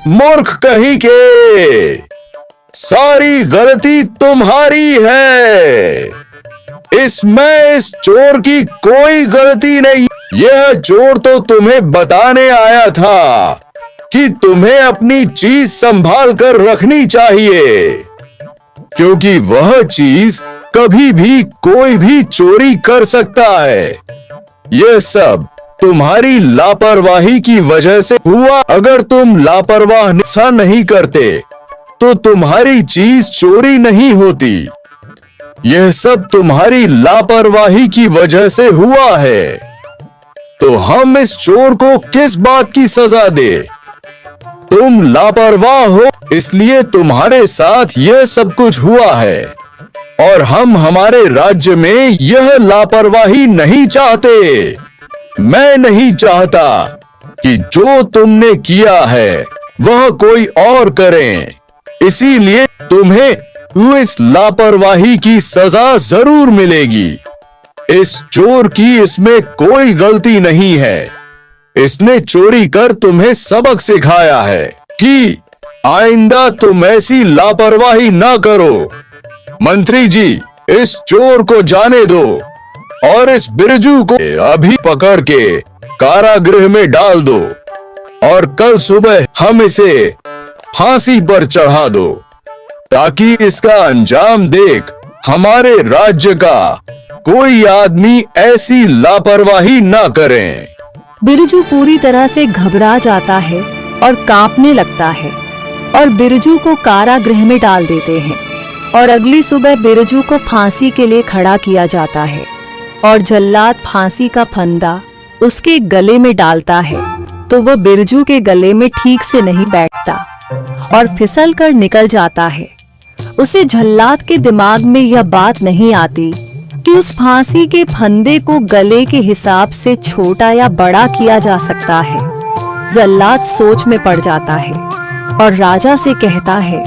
मूर्ख कहीं के, सारी गलती तुम्हारी है। इसमें इस चोर की कोई गलती नहीं। यह चोर तो तुम्हें बताने आया था कि तुम्हें अपनी चीज संभाल कर रखनी चाहिए, क्योंकि वह चीज कभी भी कोई भी चोरी कर सकता है। यह सब तुम्हारी लापरवाही की वजह से हुआ। अगर तुम लापरवाह ऐसा नहीं करते तो तुम्हारी चीज चोरी नहीं होती। यह सब तुम्हारी लापरवाही की वजह से हुआ है। तो हम इस चोर को किस बात की सजा दे? तुम लापरवाह हो, इसलिए तुम्हारे साथ यह सब कुछ हुआ है, और हम हमारे राज्य में यह लापरवाही नहीं चाहते। मैं नहीं चाहता कि जो तुमने किया है वह कोई और करे। इसीलिए तुम्हें इस लापरवाही की सजा जरूर मिलेगी। इस चोर की इसमें कोई गलती नहीं है। इसने चोरी कर तुम्हें सबक सिखाया है कि आइंदा तुम ऐसी लापरवाही ना करो। मंत्री जी, इस चोर को जाने दो और इस बिरजू को अभी पकड़ के कारागृह में डाल दो, और कल सुबह हम इसे फांसी पर चढ़ा दो, ताकि इसका अंजाम देख हमारे राज्य का कोई आदमी ऐसी लापरवाही ना करे। बिरजू पूरी तरह से घबरा जाता है और कांपने लगता है, और बिरजू को कारागृह में डाल देते हैं। और अगली सुबह बिरजू को फांसी के लिए खड़ा किया जाता है, और जल्लाद फांसी का फंदा उसके गले में डालता है, तो वह बिरजू के गले में ठीक से नहीं बैठता और फिसल कर निकल जाता है। उसे जल्लाद के दिमाग में यह बात नहीं आती कि उस फांसी के फंदे को गले के हिसाब से छोटा या बड़ा किया जा सकता है। जल्लाद सोच में पड़ जाता है और राजा से कहता है,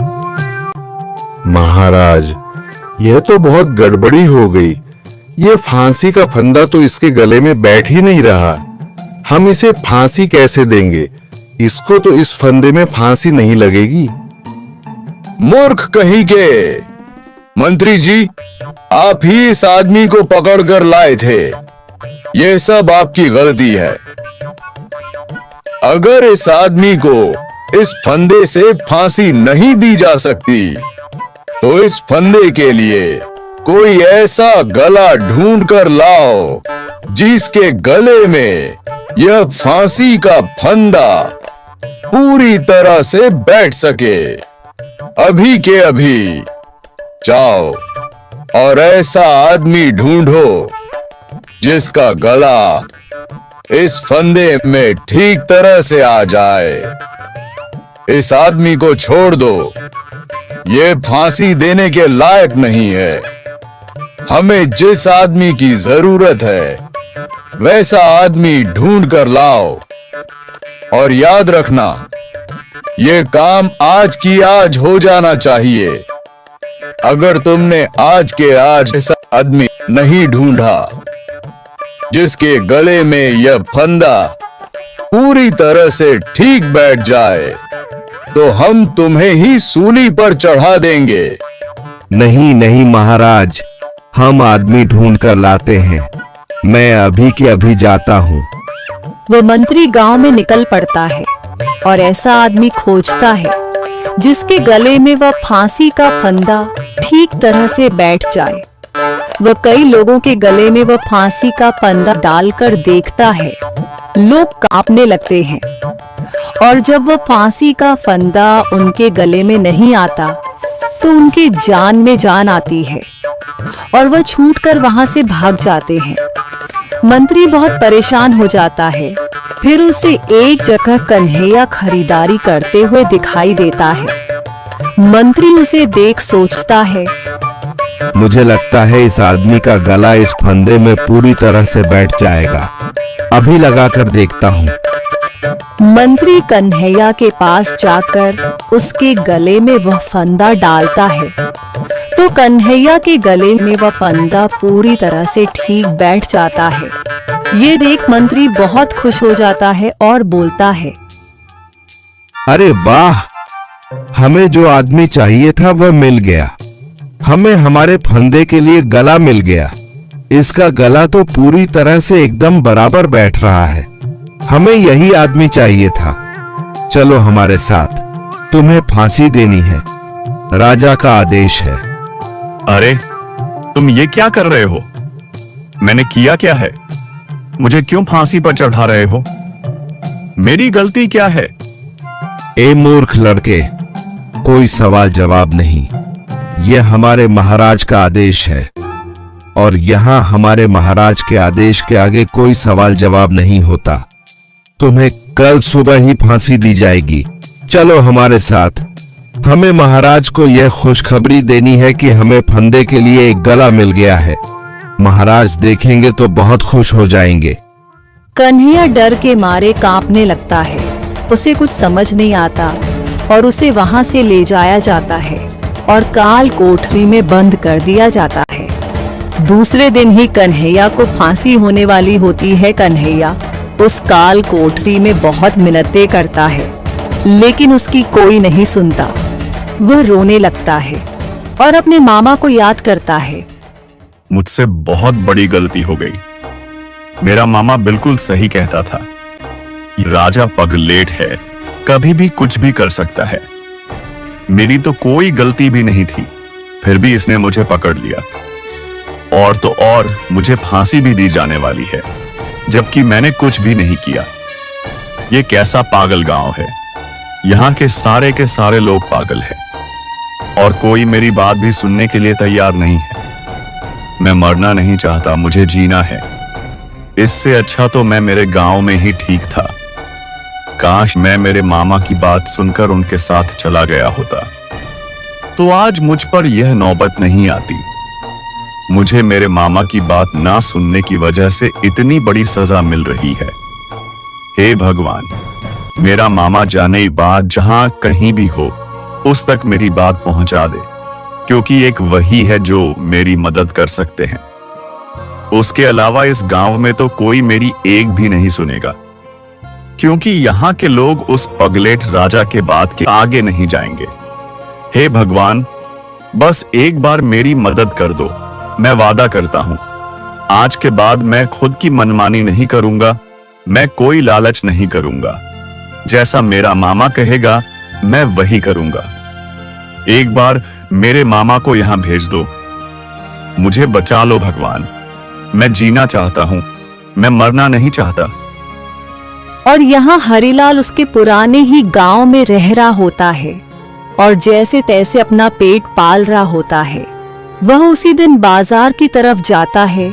महाराज, यह तो बहुत गड़बड़ी हो गई। ये फांसी का फंदा तो इसके गले में बैठ ही नहीं रहा। हम इसे फांसी कैसे देंगे? इसको तो इस फंदे में फांसी नहीं लगेगी। मूर्ख कहीं के! मंत्री जी, आप ही इस आदमी को पकड़ कर लाए थे। यह सब आपकी गलती है। अगर इस आदमी को इस फंदे से फांसी नहीं दी जा सकती, तो इस फंदे के लिए कोई ऐसा गला ढूंढ कर लाओ जिसके गले में यह फांसी का फंदा पूरी तरह से बैठ सके। अभी के अभी जाओ और ऐसा आदमी ढूंढो। जिसका गला इस फंदे में ठीक तरह से आ जाए। इस आदमी को छोड़ दो, ये फांसी देने के लायक नहीं है। हमें जिस आदमी की जरूरत है वैसा आदमी ढूंढ कर लाओ, और याद रखना ये काम आज की आज हो जाना चाहिए। अगर तुमने आज के आज ऐसा आदमी नहीं ढूंढा जिसके गले में यह फंदा पूरी तरह से ठीक बैठ जाए, तो हम तुम्हें ही सूली पर चढ़ा देंगे। नहीं नहीं महाराज, हम आदमी ढूंढ कर लाते हैं। मैं अभी के अभी जाता हूँ। वह मंत्री गांव में निकल पड़ता है और ऐसा आदमी खोजता है जिसके गले में वह फांसी का फंदा ठीक तरह से बैठ जाए। वह कई लोगों के गले में वह फांसी का फंदा डालकर देखता है। लोग कांपने लगते हैं, और जब वह फांसी का फंदा उनके गले में नहीं आता तो उनके जान में जान आती है और वह छूटकर वहां से भाग जाते हैं। मंत्री बहुत परेशान हो जाता है। फिर उसे एक जगह कन्हैया खरीदारी करते हुए दिखाई देता है। मंत्री उसे देख सोचता है, मुझे लगता है इस आदमी का गला इस फंदे में पूरी तरह से बैठ जाएगा। अभी लगाकर देखता हूँ। मंत्री कन्हैया के पास जाकर उसके गले में वह फंदा डालता है तो कन्हैया के गले में वह फंदा पूरी तरह से ठीक बैठ जाता है। ये देख मंत्री बहुत खुश हो जाता है और बोलता है, अरे वाह, हमें जो आदमी चाहिए था वह मिल गया। हमें हमारे फंदे के लिए गला मिल गया। इसका गला तो पूरी तरह से एकदम बराबर बैठ रहा है। हमें यही आदमी चाहिए था। चलो हमारे साथ, तुम्हें फांसी देनी है। राजा का आदेश है। अरे तुम ये क्या कर रहे हो? मैंने किया क्या है? मुझे क्यों फांसी पर चढ़ा रहे हो? मेरी गलती क्या है? ए मूर्ख लड़के, कोई सवाल जवाब नहीं। यह हमारे महाराज का आदेश है, और यहाँ हमारे महाराज के आदेश के आगे कोई सवाल जवाब नहीं होता। तुम्हें कल सुबह ही फांसी दी जाएगी। चलो हमारे साथ। हमें महाराज को यह खुशखबरी देनी है कि हमें फंदे के लिए एक गला मिल गया है। महाराज देखेंगे तो बहुत खुश हो जाएंगे। कन्हैया डर के मारे कांपने लगता है। उसे कुछ समझ नहीं आता और उसे वहां से ले जाया जाता है और काल कोठरी में बंद कर दिया जाता है। दूसरे दिन ही कन्हैया को फांसी होने वाली होती है। कन्हैया उस काल कोठरी में बहुत मिन्नतें करता है, लेकिन उसकी कोई नहीं सुनता। वह रोने लगता है और अपने मामा को याद करता है। मुझसे बहुत बड़ी गलती हो गई। मेरा मामा बिल्कुल सही कहता था। राजा पगलेट है, कभी भी कुछ भी कर सकता है। मेरी तो कोई गलती भी नहीं थी, फिर भी इसने मुझे पकड़ लिया। और तो और मुझे फांसी भी दी जाने वाली है, जबकि मैंने कुछ भी नहीं किया। ये कैसा पागल गांव है। यहाँ के सारे लोग पागल हैं, और कोई मेरी बात भी सुनने के लिए तैयार नहीं है। मैं मरना नहीं चाहता, मुझे जीना है। इससे अच्छा तो मैं मेरे गांव में ही ठीक था। काश मैं मेरे मामा की बात सुनकर उनके साथ चला गया होता, तो आज मुझ पर यह नौबत नहीं आती। मुझे मेरे मामा की बात ना सुनने की वजह से इतनी बड़ी सजा मिल रही है। हे भगवान, मेरा मामा जाने बाद जहां कहीं भी हो उस तक मेरी बात पहुंचा दे, क्योंकि एक वही है जो मेरी मदद कर सकते हैं। उसके अलावा इस गांव में तो कोई मेरी एक भी नहीं सुनेगा, क्योंकि यहाँ के लोग उस पगलेट राजा के बात के आगे नहीं जाएंगे। हे भगवान, बस एक बार मेरी मदद कर दो। मैं वादा करता हूं, आज के बाद मैं खुद की मनमानी नहीं करूंगा। मैं कोई लालच नहीं करूंगा। जैसा मेरा मामा कहेगा मैं वही करूंगा। एक बार मेरे मामा को यहां भेज दो। मुझे बचा लो भगवान। मैं जीना चाहता हूं, मैं मरना नहीं चाहता। और यहाँ हरिलाल उसके पुराने ही गांव में रह रहा होता है और जैसे तैसे अपना पेट पाल रहा होता है। वह उसी दिन बाजार की तरफ जाता है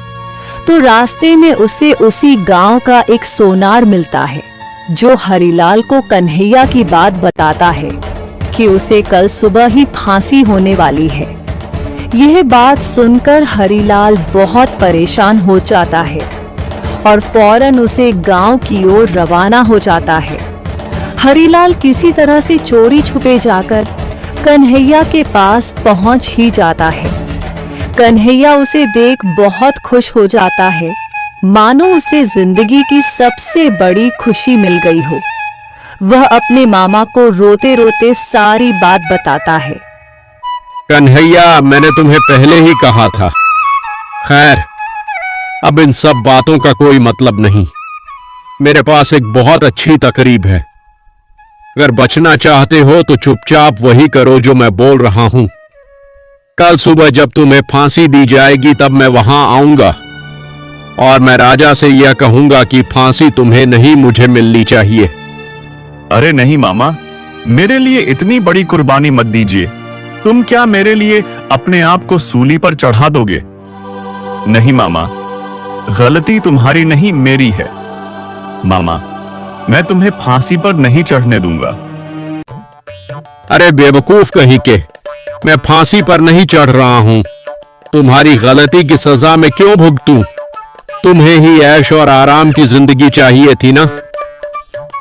तो रास्ते में उसे उसी गांव का एक सोनार मिलता है जो हरिलाल को कन्हैया की बात बताता है कि उसे कल सुबह ही फांसी होने वाली है। यह बात सुनकर हरिलाल बहुत परेशान हो जाता है और फौरन उसे गांव की ओर रवाना हो जाता है। हरिलाल किसी तरह से चोरी छुपे जाकर कन्हैया के पास पहुंच ही जाता है। कन्हैया उसे देख बहुत खुश हो जाता है, मानो उसे जिंदगी की सबसे बड़ी खुशी मिल गई हो। वह अपने मामा को रोते रोते सारी बात बताता है। कन्हैया, मैंने तुम्हें पहले ही कहा था। खैर, अब इन सब बातों का कोई मतलब नहीं। मेरे पास एक बहुत अच्छी तकरीब है। अगर बचना चाहते हो तो चुपचाप वही करो जो मैं बोल रहा हूं। कल सुबह जब तुम्हें फांसी दी जाएगी तब मैं वहां आऊंगा और मैं राजा से यह कहूंगा कि फांसी तुम्हें नहीं, मुझे मिलनी चाहिए। अरे नहीं मामा, मेरे लिए इतनी बड़ी कुर्बानी मत दीजिए। तुम क्या मेरे लिए अपने आप को सूली पर चढ़ा दोगे? नहीं मामा, गलती तुम्हारी नहीं मेरी है। मामा, मैं तुम्हें फांसी पर नहीं चढ़ने दूंगा। अरे बेवकूफ कहीं के, मैं फांसी पर नहीं चढ़ रहा हूं। तुम्हारी गलती की सजा मैं क्यों भुगतूं? तुम्हें ही ऐश और आराम की जिंदगी चाहिए थी ना,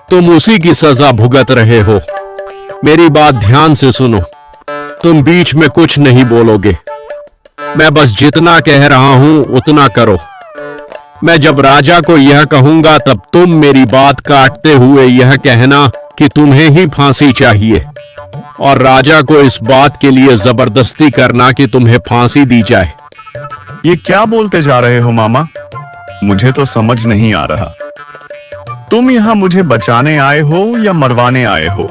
तुम उसी की सजा भुगत रहे हो। मेरी बात ध्यान से सुनो, तुम बीच में कुछ नहीं बोलोगे। मैं बस जितना कह रहा हूं उतना करो। मैं जब राजा को यह कहूंगा तब तुम मेरी बात काटते हुए यह कहना कि तुम्हें ही फांसी चाहिए और राजा को इस बात के लिए जबरदस्ती करना कि तुम्हें फांसी दी जाए। ये क्या बोलते जा रहे हो मामा? मुझे तो समझ नहीं आ रहा। तुम यहाँ मुझे बचाने आए हो या मरवाने आए हो?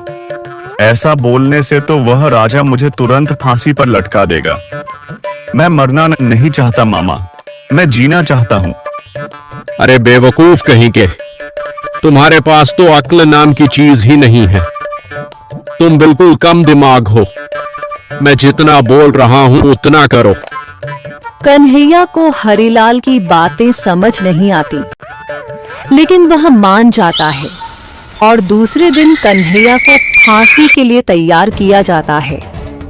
ऐसा बोलने से तो वह राजा मुझे तुरंत फांसी पर लटका देगा। मैं मरना नहीं चाहता मामा, मैं जीना चाहता हूँ। अरे बेवकूफ कहीं के, तुम्हारे पास तो अक्ल नाम की चीज ही नहीं है। तुम बिल्कुल कम दिमाग हो। मैं जितना बोल रहा हूं उतना करो। कन्हैया को हरिलाल की बातें समझ नहीं आती, लेकिन वह मान जाता है और दूसरे दिन कन्हैया को फांसी के लिए तैयार किया जाता है।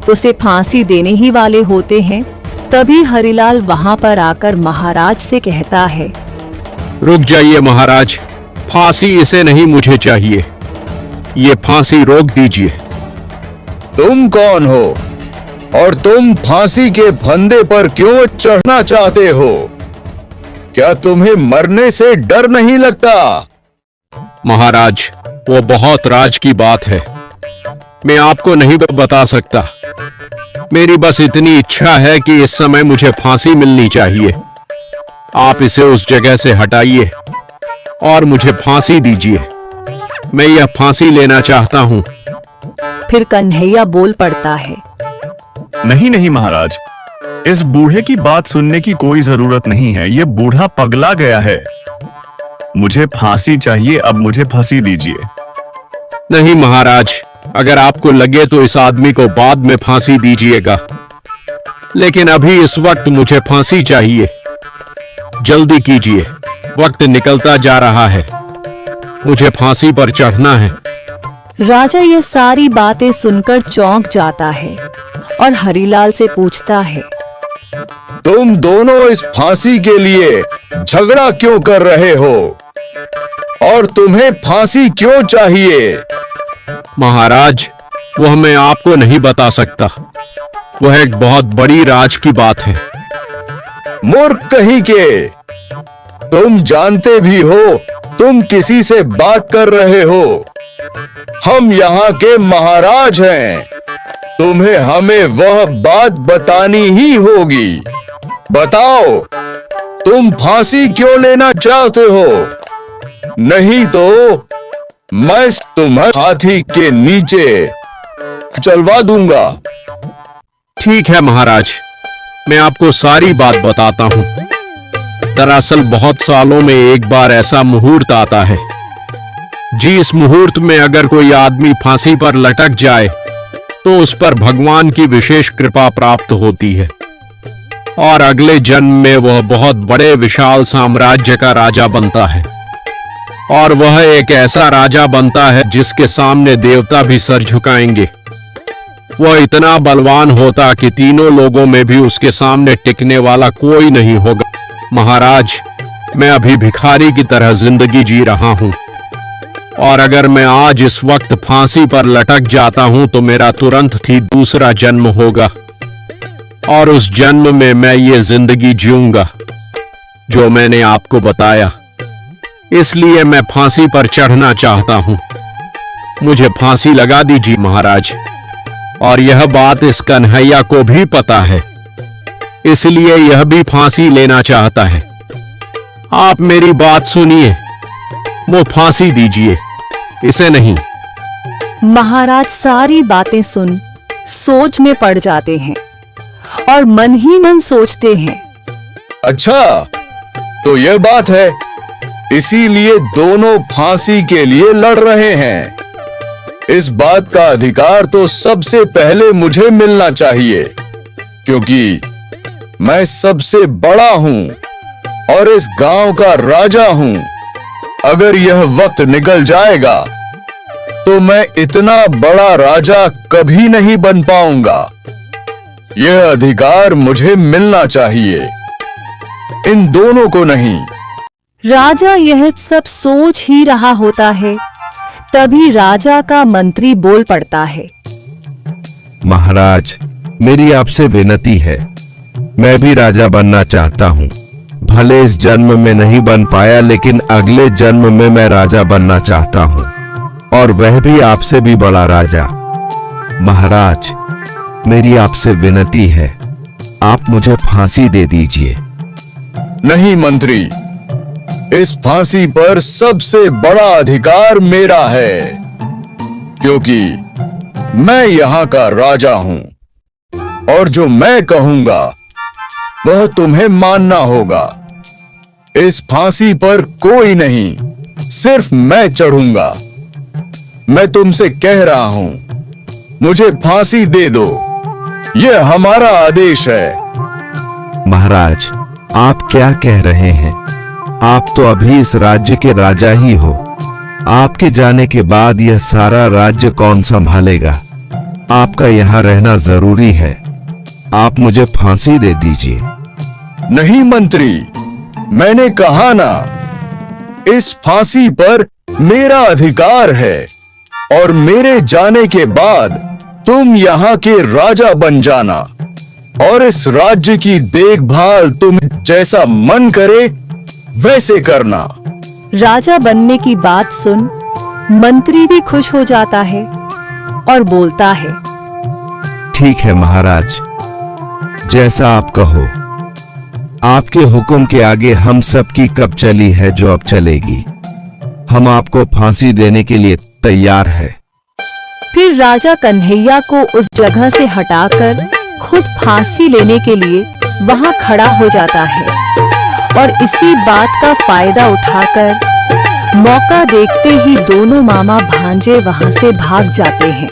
उसे फांसी देने ही वाले होते हैं, तभी हरिलाल वहां पर आकर महाराज से कहता है। रुक जाइए महाराज, फांसी इसे नहीं, मुझे चाहिए। ये फांसी रोक दीजिए। तुम कौन हो और तुम फांसी के फंदे पर क्यों चढ़ना चाहते हो? क्या तुम्हें मरने से डर नहीं लगता? महाराज, वो बहुत राज की बात है, मैं आपको नहीं बता सकता। मेरी बस इतनी इच्छा है कि इस समय मुझे फांसी मिलनी चाहिए। आप इसे उस जगह से हटाइए और मुझे फांसी दीजिए। मैं यह फांसी लेना चाहता हूं। फिर कन्हैया बोल पड़ता है। नहीं नहीं महाराज, इस बूढ़े की बात सुनने की कोई जरूरत नहीं है। ये बूढ़ा पगला गया है। मुझे फांसी चाहिए, अब मुझे फांसी दीजिए। नहीं महाराज, अगर आपको लगे तो इस आदमी को बाद में फांसी दीजिएगा, लेकिन अभी इस वक्त मुझे फांसी चाहिए। जल्दी कीजिए, वक्त निकलता जा रहा है। मुझे फांसी पर चढ़ना है। राजा ये सारी बातें सुनकर चौंक जाता है और हरिलाल से पूछता है। तुम दोनों इस फांसी के लिए झगड़ा क्यों कर रहे हो और तुम्हें फांसी क्यों चाहिए? महाराज, वह मैं आपको नहीं बता सकता। वह एक बहुत बड़ी राज की बात है। मूर्ख कहीं के, तुम जानते भी हो तुम किसी से बात कर रहे हो। हम यहाँ के महाराज हैं, तुम्हें हमें वह बात बतानी ही होगी। बताओ, तुम फांसी क्यों लेना चाहते हो? नहीं तो मैं तुम्हें हाथी के नीचे चलवा दूंगा। ठीक है महाराज, मैं आपको सारी बात बताता हूं। दरअसल बहुत सालों में एक बार ऐसा मुहूर्त आता है, जिस मुहूर्त में अगर कोई आदमी फांसी पर लटक जाए तो उस पर भगवान की विशेष कृपा प्राप्त होती है। और अगले जन्म में वह बहुत बड़े विशाल साम्राज्य का राजा बनता है, और वह एक ऐसा राजा बनता है जिसके सामने देवता भी सर झुकाएंगे। वह इतना बलवान होता कि तीनों लोगों में भी उसके सामने टिकने वाला कोई नहीं होगा। महाराज, मैं अभी भिखारी की तरह जिंदगी जी रहा हूं, और अगर मैं आज इस वक्त फांसी पर लटक जाता हूं तो मेरा तुरंत ही दूसरा जन्म होगा, और उस जन्म में मैं ये जिंदगी जीऊंगा जो मैंने आपको बताया। इसलिए मैं फांसी पर चढ़ना चाहता हूं। मुझे फांसी लगा दीजिए महाराज। और यह बात इस कन्हैया को भी पता है, इसलिए यह भी फांसी लेना चाहता है। आप मेरी बात सुनिए, वो फांसी दीजिए, इसे नहीं। महाराज सारी बातें सुन सोच में पड़ जाते हैं और मन ही मन सोचते हैं, अच्छा, तो यह बात है, इसीलिए दोनों फांसी के लिए लड़ रहे हैं। इस बात का अधिकार तो सबसे पहले मुझे मिलना चाहिए, क्योंकि मैं सबसे बड़ा हूं और इस गांव का राजा हूं। अगर यह वक्त निकल जाएगा तो मैं इतना बड़ा राजा कभी नहीं बन पाऊंगा। यह अधिकार मुझे मिलना चाहिए, इन दोनों को नहीं। राजा यह सब सोच ही रहा होता है, तभी राजा का मंत्री बोल पड़ता है। महाराज, मेरी आपसे विनती है, मैं भी राजा बनना चाहता हूँ। भले इस जन्म में नहीं बन पाया, लेकिन अगले जन्म में मैं राजा बनना चाहता हूँ, और वह भी आपसे भी बड़ा राजा। महाराज, मेरी आपसे विनती है, आप मुझे फांसी दे दीजिए। नहीं मंत्री, इस फांसी पर सबसे बड़ा अधिकार मेरा है, क्योंकि मैं यहाँ का राजा हूं, और जो मैं कहूंगा वह तुम्हें मानना होगा। इस फांसी पर कोई नहीं, सिर्फ मैं चढ़ूंगा। मैं तुमसे कह रहा हूं, मुझे फांसी दे दो, यह हमारा आदेश है। महाराज, आप क्या कह रहे हैं? आप तो अभी इस राज्य के राजा ही हो। आपके जाने के बाद यह सारा राज्य कौन संभालेगा? आपका यहाँ रहना जरूरी है। आप मुझे फांसी दे दीजिए। नहीं मंत्री, मैंने कहा ना, इस फांसी पर मेरा अधिकार है, और मेरे जाने के बाद तुम यहाँ के राजा बन जाना, और इस राज्य की देखभाल तुम जैसा मन करे वैसे करना। राजा बनने की बात सुन मंत्री भी खुश हो जाता है और बोलता है, ठीक है महाराज, जैसा आप कहो। आपके हुक्म के आगे हम सब की कब चली है जो अब चलेगी। हम आपको फांसी देने के लिए तैयार है। फिर राजा कन्हैया को उस जगह से हटाकर खुद फांसी लेने के लिए वहां खड़ा हो जाता है, और इसी बात का फायदा उठाकर मौका देखते ही दोनों मामा भांजे वहां से भाग जाते हैं।